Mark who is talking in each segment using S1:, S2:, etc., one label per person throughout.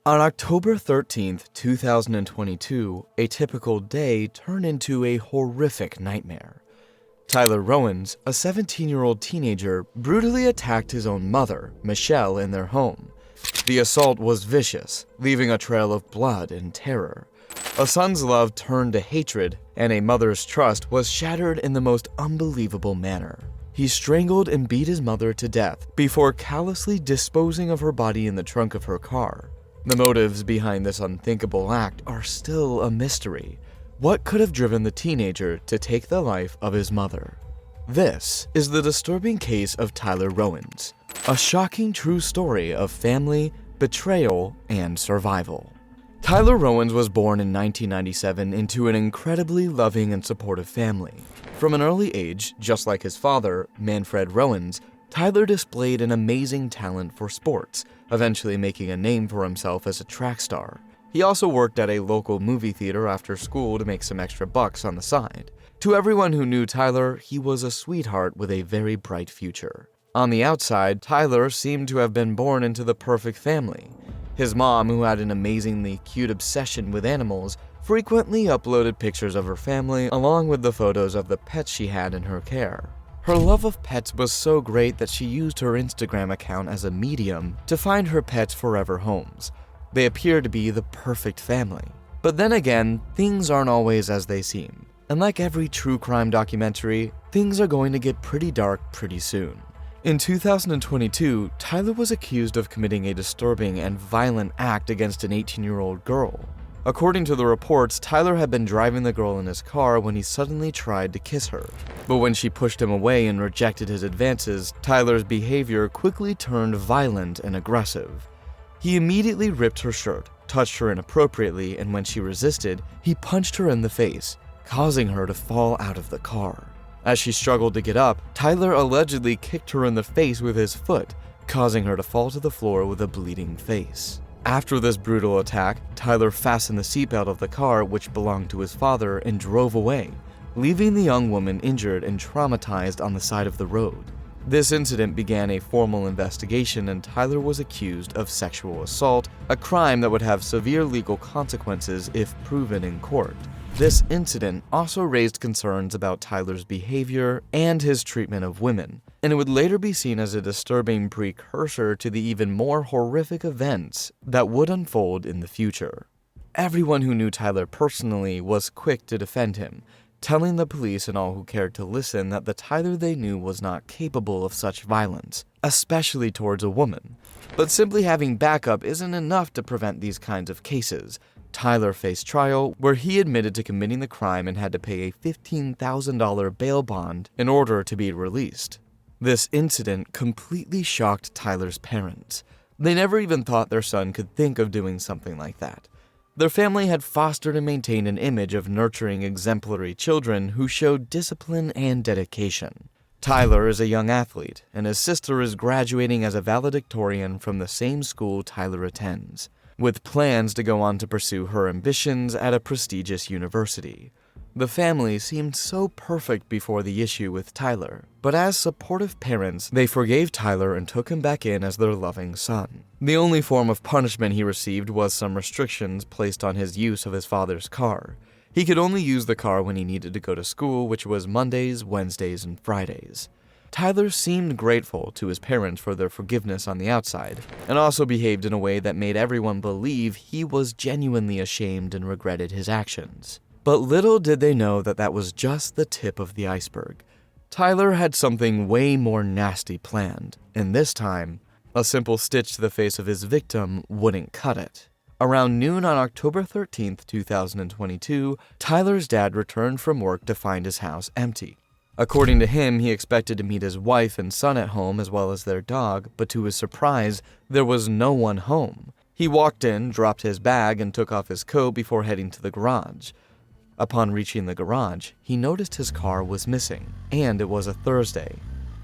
S1: On October 13th, 2022, a typical day turned into a horrific nightmare. Tyler Roenz, a 17-year-old teenager, brutally attacked his own mother, Michelle, in their home. The assault was vicious, leaving a trail of blood and terror. A son's love turned to hatred, and a mother's trust was shattered in the most unbelievable manner. He strangled and beat his mother to death before callously disposing of her body in the trunk of her car. The motives behind this unthinkable act are still a mystery. What could have driven the teenager to take the life of his mother? This is the disturbing case of Tyler Roenz, a shocking true story of family, betrayal, and survival. Tyler Roenz was born in 1997 into an incredibly loving and supportive family. From an early age, just like his father, Manfred Roenz, Tyler displayed an amazing talent for sports, eventually making a name for himself as a track star. He also worked at a local movie theater after school to make some extra bucks on the side. To everyone who knew Tyler, he was a sweetheart with a very bright future. On the outside, Tyler seemed to have been born into the perfect family. His mom, who had an amazingly cute obsession with animals, frequently uploaded pictures of her family along with the photos of the pets she had in her care. Her love of pets was so great that she used her Instagram account as a medium to find her pets forever homes. They appear to be the perfect family. But then again, things aren't always as they seem. And like every true crime documentary, things are going to get pretty dark pretty soon. In 2022, Tyler was accused of committing a disturbing and violent act against an 18-year-old girl. According to the reports, Tyler had been driving the girl in his car when he suddenly tried to kiss her. But when she pushed him away and rejected his advances, Tyler's behavior quickly turned violent and aggressive. He immediately ripped her shirt, touched her inappropriately, and when she resisted, he punched her in the face, causing her to fall out of the car. As she struggled to get up, Tyler allegedly kicked her in the face with his foot, causing her to fall to the floor with a bleeding face. After this brutal attack, Tyler fastened the seatbelt of the car, which belonged to his father, and drove away, leaving the young woman injured and traumatized on the side of the road. This incident began a formal investigation, and Tyler was accused of sexual assault, a crime that would have severe legal consequences if proven in court. This incident also raised concerns about Tyler's behavior and his treatment of women, and it would later be seen as a disturbing precursor to the even more horrific events that would unfold in the future. Everyone who knew Tyler personally was quick to defend him, telling the police and all who cared to listen that the Tyler they knew was not capable of such violence, especially towards a woman. But simply having backup isn't enough to prevent these kinds of cases. Tyler faced trial where he admitted to committing the crime and had to pay a $15,000 bail bond in order to be released. This incident completely shocked Tyler's parents. They never even thought their son could think of doing something like that. Their family had fostered and maintained an image of nurturing exemplary children who showed discipline and dedication. Tyler is a young athlete, and his sister is graduating as a valedictorian from the same school Tyler attends, with plans to go on to pursue her ambitions at a prestigious university. The family seemed so perfect before the issue with Tyler, but as supportive parents, they forgave Tyler and took him back in as their loving son. The only form of punishment he received was some restrictions placed on his use of his father's car. He could only use the car when he needed to go to school, which was Mondays, Wednesdays, and Fridays. Tyler seemed grateful to his parents for their forgiveness on the outside, and also behaved in a way that made everyone believe he was genuinely ashamed and regretted his actions. But little did they know that that was just the tip of the iceberg. Tyler had something way more nasty planned, and this time, a simple stitch to the face of his victim wouldn't cut it. Around noon on October 13th, 2022, Tyler's dad returned from work to find his house empty. According to him, he expected to meet his wife and son at home as well as their dog, but to his surprise, there was no one home. He walked in, dropped his bag, and took off his coat before heading to the garage. Upon reaching the garage, he noticed his car was missing, and it was a Thursday.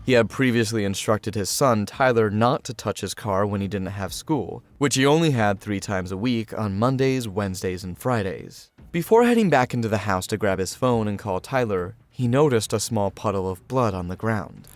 S1: He had previously instructed his son, Tyler, not to touch his car when he didn't have school, which he only had 3 times a week on Mondays, Wednesdays, and Fridays. Before heading back into the house to grab his phone and call Tyler, he noticed a small puddle of blood on the ground.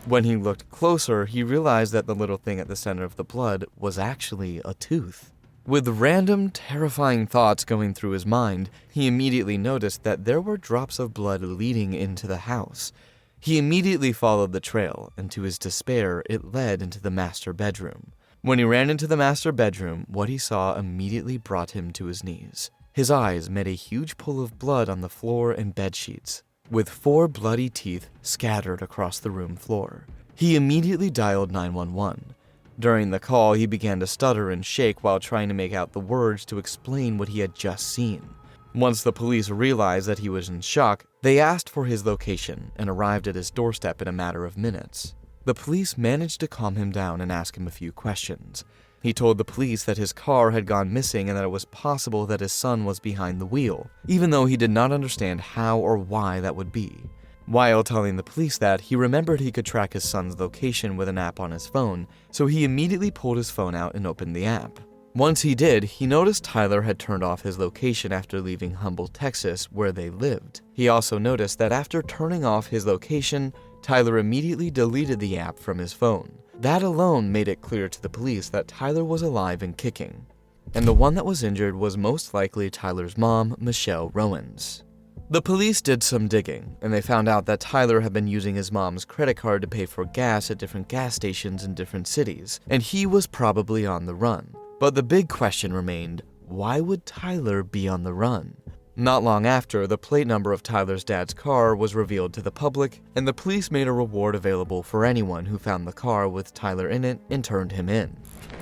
S1: When he looked closer, he realized that the little thing at the center of the blood was actually a tooth. With random, terrifying thoughts going through his mind, he immediately noticed that there were drops of blood leading into the house. He immediately followed the trail, and to his despair, it led into the master bedroom. When he ran into the master bedroom, what he saw immediately brought him to his knees. His eyes met a huge pool of blood on the floor and bed sheets, with 4 bloody teeth scattered across the room floor. He immediately dialed 911. During the call, he began to stutter and shake while trying to make out the words to explain what he had just seen. Once the police realized that he was in shock, they asked for his location and arrived at his doorstep in a matter of minutes. The police managed to calm him down and ask him a few questions. He told the police that his car had gone missing and that it was possible that his son was behind the wheel, even though he did not understand how or why that would be. While telling the police that, he remembered he could track his son's location with an app on his phone, so he immediately pulled his phone out and opened the app. Once he did, he noticed Tyler had turned off his location after leaving Humble, Texas, where they lived. He also noticed that after turning off his location, Tyler immediately deleted the app from his phone. That alone made it clear to the police that Tyler was alive and kicking. And the one that was injured was most likely Tyler's mom, Michelle Roenz. The police did some digging, and they found out that Tyler had been using his mom's credit card to pay for gas at different gas stations in different cities, and he was probably on the run. But the big question remained, why would Tyler be on the run? Not long after, the plate number of Tyler's dad's car was revealed to the public, and the police made a reward available for anyone who found the car with Tyler in it and turned him in.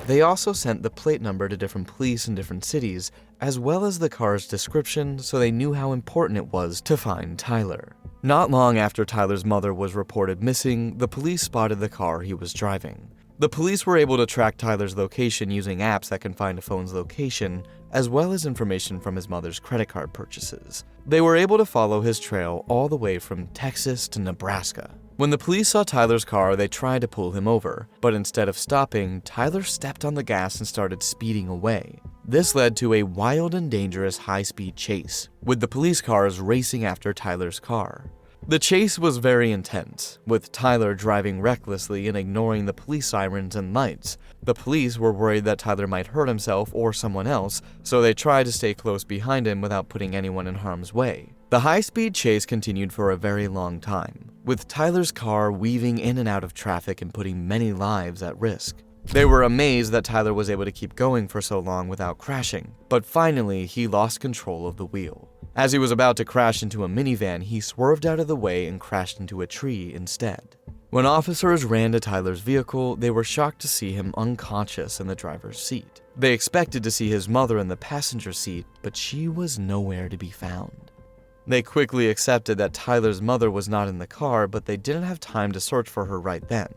S1: They also sent the plate number to different police in different cities, as well as the car's description, so they knew how important it was to find Tyler. Not long after Tyler's mother was reported missing, the police spotted the car he was driving. The police were able to track Tyler's location using apps that can find a phone's location, as well as information from his mother's credit card purchases. They were able to follow his trail all the way from Texas to Nebraska. When the police saw Tyler's car, they tried to pull him over, but instead of stopping, Tyler stepped on the gas and started speeding away. This led to a wild and dangerous high-speed chase, with the police cars racing after Tyler's car. The chase was very intense, with Tyler driving recklessly and ignoring the police sirens and lights. The police were worried that Tyler might hurt himself or someone else, so they tried to stay close behind him without putting anyone in harm's way. The high-speed chase continued for a very long time, with Tyler's car weaving in and out of traffic and putting many lives at risk. They were amazed that Tyler was able to keep going for so long without crashing, but finally he lost control of the wheel. As he was about to crash into a minivan, he swerved out of the way and crashed into a tree instead. When officers ran to Tyler's vehicle, they were shocked to see him unconscious in the driver's seat. They expected to see his mother in the passenger seat, but she was nowhere to be found. They quickly accepted that Tyler's mother was not in the car, but they didn't have time to search for her right then.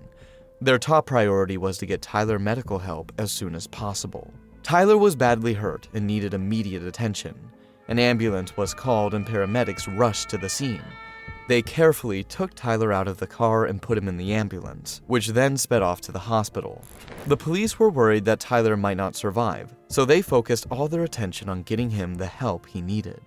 S1: Their top priority was to get Tyler medical help as soon as possible. Tyler was badly hurt and needed immediate attention. An ambulance was called and paramedics rushed to the scene. They carefully took Tyler out of the car and put him in the ambulance, which then sped off to the hospital. The police were worried that Tyler might not survive, so they focused all their attention on getting him the help he needed.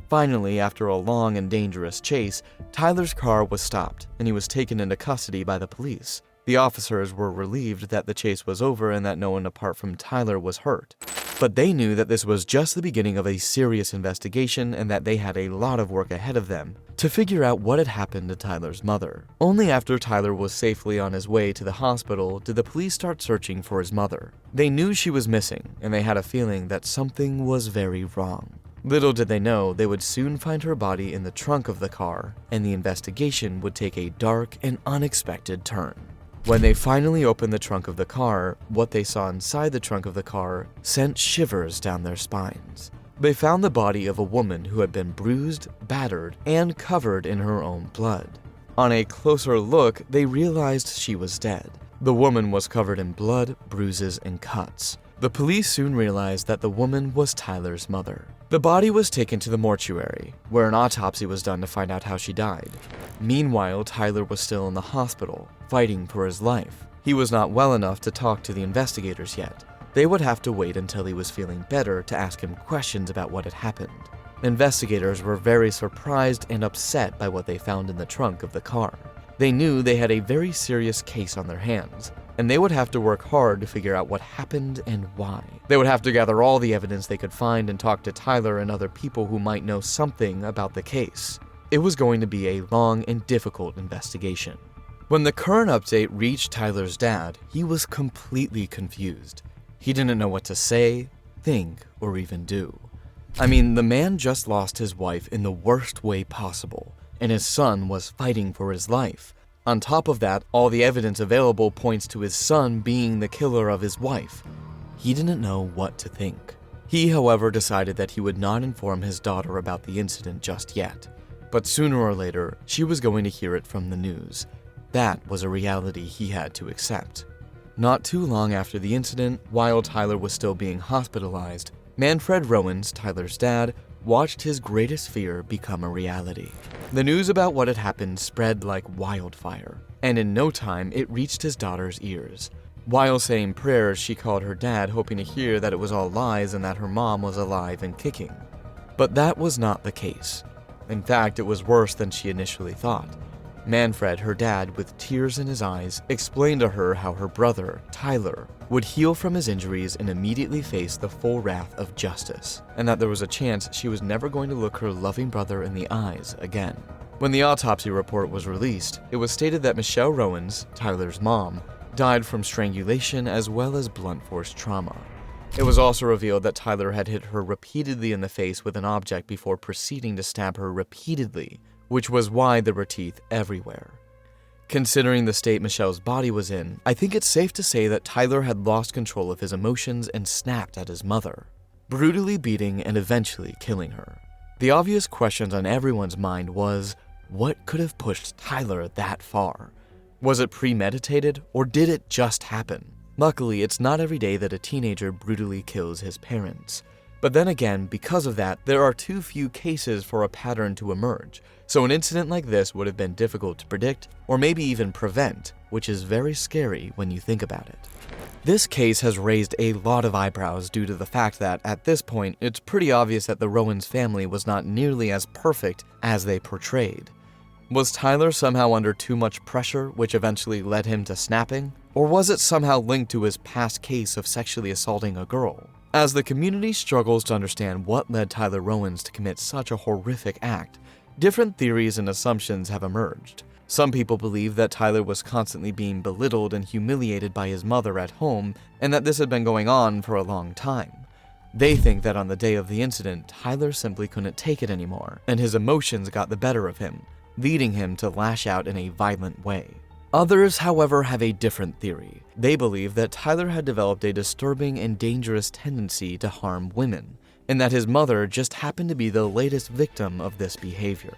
S1: Finally, after a long and dangerous chase, Tyler's car was stopped and he was taken into custody by the police. The officers were relieved that the chase was over and that no one apart from Tyler was hurt. But they knew that this was just the beginning of a serious investigation and that they had a lot of work ahead of them to figure out what had happened to Tyler's mother. Only after Tyler was safely on his way to the hospital did the police start searching for his mother. They knew she was missing, and they had a feeling that something was very wrong. Little did they know they would soon find her body in the trunk of the car, and the investigation would take a dark and unexpected turn. When they finally opened the trunk of the car, what they saw inside the trunk of the car sent shivers down their spines. They found the body of a woman who had been bruised, battered, and covered in her own blood. On a closer look, they realized she was dead. The woman was covered in blood, bruises, and cuts. The police soon realized that the woman was Tyler's mother. The body was taken to the mortuary, where an autopsy was done to find out how she died. Meanwhile, Tyler was still in the hospital, fighting for his life. He was not well enough to talk to the investigators yet. They would have to wait until he was feeling better to ask him questions about what had happened. Investigators were very surprised and upset by what they found in the trunk of the car. They knew they had a very serious case on their hands. and they would have to work hard to figure out what happened and why. They would have to gather all the evidence they could find and talk to Tyler and other people who might know something about the case. It was going to be a long and difficult investigation. When the current update reached Tyler's dad, he was completely confused. He didn't know what to say, think, or even do. I mean, the man just lost his wife in the worst way possible, and his son was fighting for his life. On top of that, all the evidence available points to his son being the killer of his wife. He didn't know what to think. He, however, decided that he would not inform his daughter about the incident just yet. But sooner or later, she was going to hear it from the news. That was a reality he had to accept. Not too long after the incident, while Tyler was still being hospitalized, Manfred Roenz, Tyler's dad, watched his greatest fear become a reality. The news about what had happened spread like wildfire, and in no time it reached his daughter's ears. While saying prayers, she called her dad, hoping to hear that it was all lies and that her mom was alive and kicking. But that was not the case. In fact, it was worse than she initially thought. Manfred, her dad, with tears in his eyes, explained to her how her brother, Tyler, would heal from his injuries and immediately face the full wrath of justice, and that there was a chance she was never going to look her loving brother in the eyes again. When the autopsy report was released, it was stated that Michelle Roenz, Tyler's mom, died from strangulation as well as blunt force trauma. It was also revealed that Tyler had hit her repeatedly in the face with an object before proceeding to stab her repeatedly, which was why there were teeth everywhere. Considering the state Michelle's body was in, I think it's safe to say that Tyler had lost control of his emotions and snapped at his mother, brutally beating and eventually killing her. The obvious questions on everyone's mind was, what could have pushed Tyler that far? Was it premeditated, or did it just happen? Luckily, it's not every day that a teenager brutally kills his parents. But then again, because of that, there are too few cases for a pattern to emerge, so an incident like this would have been difficult to predict, or maybe even prevent, which is very scary when you think about it. This case has raised a lot of eyebrows due to the fact that, at this point, it's pretty obvious that the Roenz family was not nearly as perfect as they portrayed. Was Tyler somehow under too much pressure, which eventually led him to snapping? Or was it somehow linked to his past case of sexually assaulting a girl? As the community struggles to understand what led Tyler Roenz to commit such a horrific act, different theories and assumptions have emerged. Some people believe that Tyler was constantly being belittled and humiliated by his mother at home, and that this had been going on for a long time. They think that on the day of the incident, Tyler simply couldn't take it anymore, and his emotions got the better of him, leading him to lash out in a violent way. Others, however, have a different theory. They believe that Tyler had developed a disturbing and dangerous tendency to harm women, and that his mother just happened to be the latest victim of this behavior.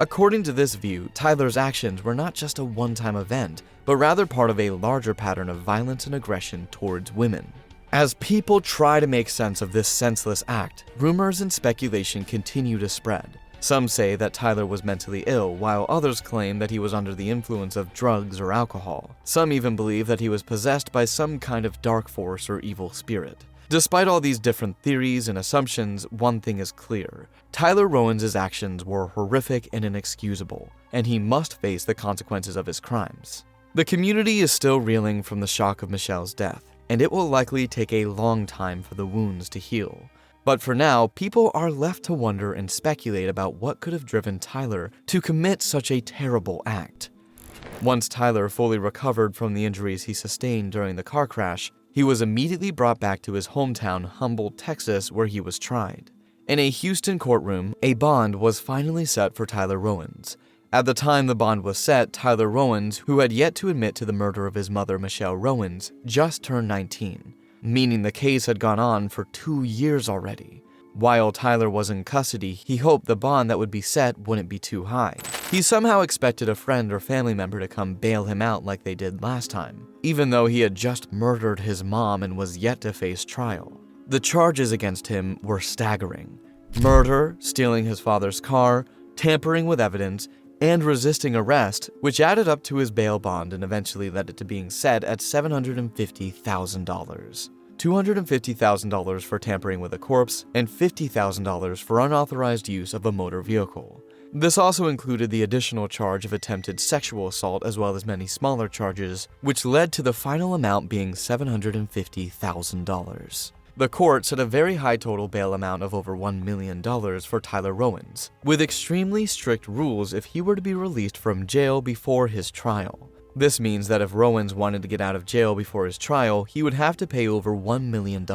S1: According to this view, Tyler's actions were not just a one-time event, but rather part of a larger pattern of violence and aggression towards women. As people try to make sense of this senseless act, rumors and speculation continue to spread. Some say that Tyler was mentally ill, while others claim that he was under the influence of drugs or alcohol. Some even believe that he was possessed by some kind of dark force or evil spirit. Despite all these different theories and assumptions, one thing is clear. Tyler Roenz' actions were horrific and inexcusable, and he must face the consequences of his crimes. The community is still reeling from the shock of Michelle's death, and it will likely take a long time for the wounds to heal. But for now, people are left to wonder and speculate about what could have driven Tyler to commit such a terrible act. Once Tyler fully recovered from the injuries he sustained during the car crash, he was immediately brought back to his hometown, Humboldt, Texas, where he was tried. In a Houston courtroom, a bond was finally set for Tyler Roenz. At the time the bond was set, Tyler Roenz, who had yet to admit to the murder of his mother, Michelle Roenz, just turned 19. Meaning the case had gone on for 2 years already. While Tyler was in custody, he hoped the bond that would be set wouldn't be too high. He somehow expected a friend or family member to come bail him out like they did last time, even though he had just murdered his mom and was yet to face trial. The charges against him were staggering: murder, stealing his father's car, tampering with evidence, and resisting arrest, which added up to his bail bond and eventually led it to being set at $750,000. $250,000 for tampering with a corpse, and $50,000 for unauthorized use of a motor vehicle. This also included the additional charge of attempted sexual assault as well as many smaller charges, which led to the final amount being $750,000. The court set a very high total bail amount of over $1 million for Tyler Roenz, with extremely strict rules if he were to be released from jail before his trial. This means that if Roenz wanted to get out of jail before his trial, he would have to pay over $1 million,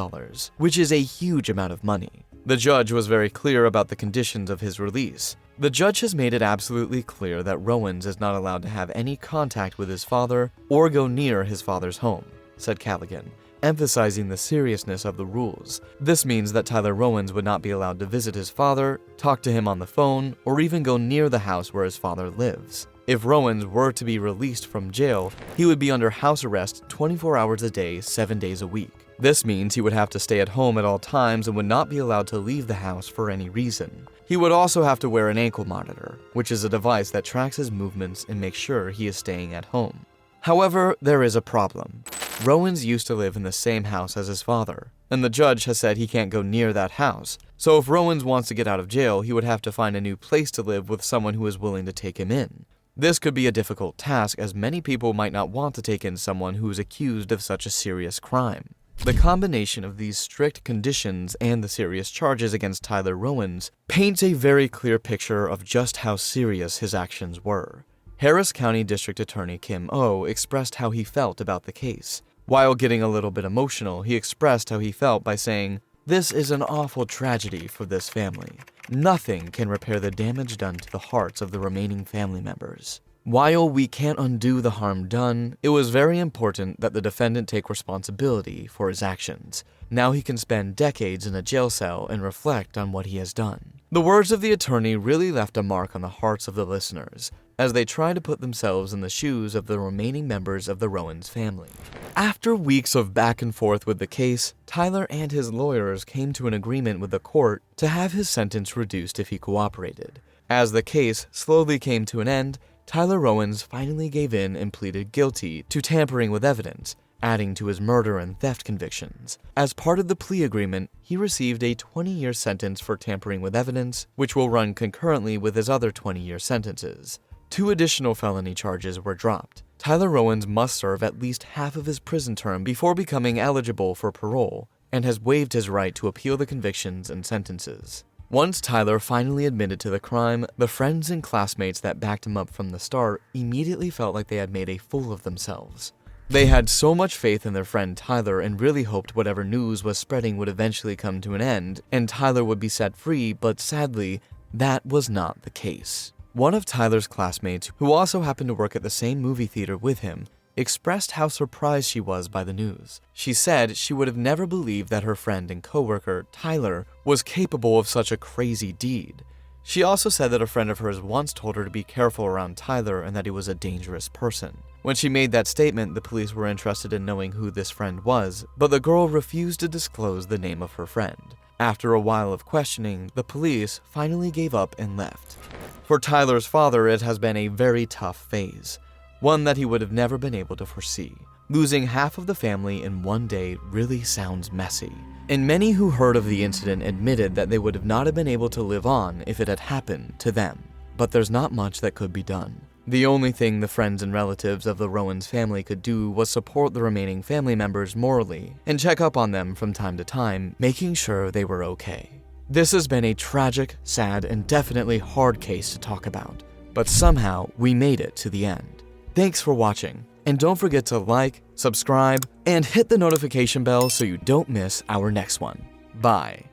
S1: which is a huge amount of money. The judge was very clear about the conditions of his release. The judge has made it absolutely clear that Roenz is not allowed to have any contact with his father or go near his father's home, said Callaghan, emphasizing the seriousness of the rules. This means that Tyler Roenz would not be allowed to visit his father, talk to him on the phone, or even go near the house where his father lives. If Roenz were to be released from jail, he would be under house arrest 24 hours a day, 7 days a week. This means he would have to stay at home at all times and would not be allowed to leave the house for any reason. He would also have to wear an ankle monitor, which is a device that tracks his movements and makes sure he is staying at home. However, there is a problem. Roenz used to live in the same house as his father, and the judge has said he can't go near that house. So if Roenz wants to get out of jail, he would have to find a new place to live with someone who is willing to take him in. This could be a difficult task, as many people might not want to take in someone who is accused of such a serious crime. The combination of these strict conditions and the serious charges against Tyler Roenz paints a very clear picture of just how serious his actions were. Harris County District Attorney Kim Oh expressed how he felt about the case. While getting a little bit emotional, he expressed how he felt by saying, "This is an awful tragedy for this family. Nothing can repair the damage done to the hearts of the remaining family members. While we can't undo the harm done, it was very important that the defendant take responsibility for his actions. Now he can spend decades in a jail cell and reflect on what he has done." The words of the attorney really left a mark on the hearts of the listeners, as they try to put themselves in the shoes of the remaining members of the Roenz family. After weeks of back and forth with the case, Tyler and his lawyers came to an agreement with the court to have his sentence reduced if he cooperated. As the case slowly came to an end, Tyler Roenz finally gave in and pleaded guilty to tampering with evidence, adding to his murder and theft convictions. As part of the plea agreement, he received a 20-year sentence for tampering with evidence, which will run concurrently with his other 20-year sentences. 2 additional felony charges were dropped. Tyler Roenz must serve at least half of his prison term before becoming eligible for parole, and has waived his right to appeal the convictions and sentences. Once Tyler finally admitted to the crime, the friends and classmates that backed him up from the start immediately felt like they had made a fool of themselves. They had so much faith in their friend Tyler and really hoped whatever news was spreading would eventually come to an end, and Tyler would be set free, but sadly, that was not the case. One of Tyler's classmates, who also happened to work at the same movie theater with him, expressed how surprised she was by the news. She said she would have never believed that her friend and coworker, Tyler, was capable of such a crazy deed. She also said that a friend of hers once told her to be careful around Tyler and that he was a dangerous person. When she made that statement, the police were interested in knowing who this friend was, but the girl refused to disclose the name of her friend. After a while of questioning, the police finally gave up and left. For Tyler's father, it has been a very tough phase, one that he would have never been able to foresee. Losing half of the family in one day really sounds messy, and many who heard of the incident admitted that they would have not have been able to live on if it had happened to them. But there's not much that could be done. The only thing the friends and relatives of the Roenz family could do was support the remaining family members morally and check up on them from time to time, making sure they were okay. This has been a tragic, sad, and definitely hard case to talk about, but somehow we made it to the end. Thanks for watching, and don't forget to like, subscribe, and hit the notification bell so you don't miss our next one. Bye.